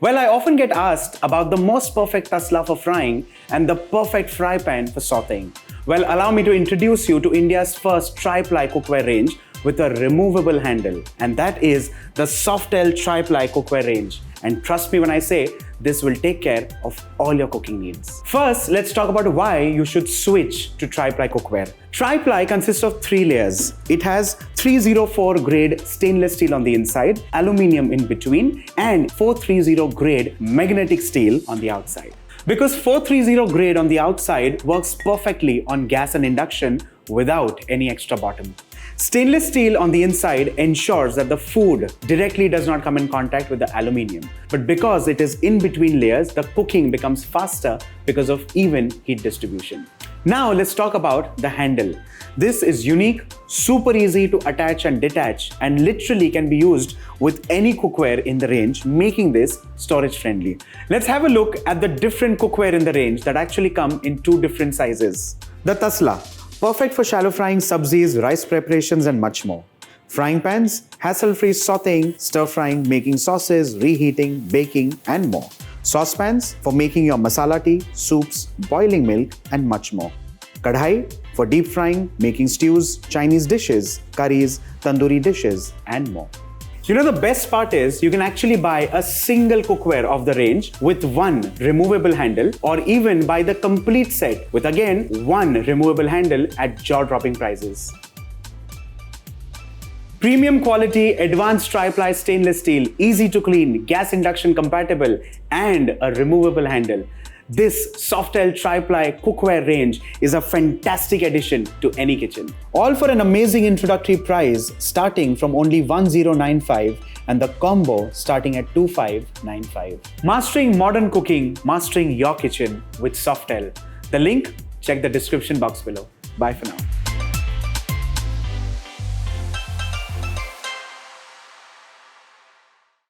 Well, I often get asked about the most perfect Tasla for frying and the perfect fry pan for sauteing. Well, allow me to introduce you to India's first Tri-Ply Cookware range with a removable handle, and that is the Softel Tri-Ply Cookware range. And trust me when I say, this will take care of all your cooking needs. First, let's talk about why you should switch to Tri-Ply Cookware. Tri-Ply consists of 3 layers. It has 304 grade stainless steel on the inside, aluminium in between, and 430 grade magnetic steel on the outside. Because 430 grade on the outside works perfectly on gas and induction without any extra bottom. Stainless steel on the inside ensures that the food directly does not come in contact with the aluminium. But because it is in between layers, the cooking becomes faster because of even heat distribution. Now let's talk about the handle. This is unique, super easy to attach and detach, and literally can be used with any cookware in the range, making this storage friendly. Let's have a look at the different cookware in the range that actually come in 2 different sizes. The Tasla, perfect for shallow frying sabzis, rice preparations, and much more. Frying pans, hassle-free sauteing, stir-frying, making sauces, reheating, baking, and more. Saucepans for making your masala tea, soups, boiling milk, and much more. Kadhai for deep frying, making stews, Chinese dishes, curries, tandoori dishes, and more. You know, the best part is you can actually buy a single cookware of the range with 1 removable handle, or even buy the complete set with again 1 removable handle at jaw-dropping prices. Premium quality, advanced tri-ply stainless steel, easy to clean, gas induction compatible, and a removable handle. This Softel Tri-Ply Cookware range is a fantastic addition to any kitchen. All for an amazing introductory price starting from only 1095 and the combo starting at 2595. Mastering modern cooking, mastering your kitchen with Softel. The link, check the description box below. Bye for now.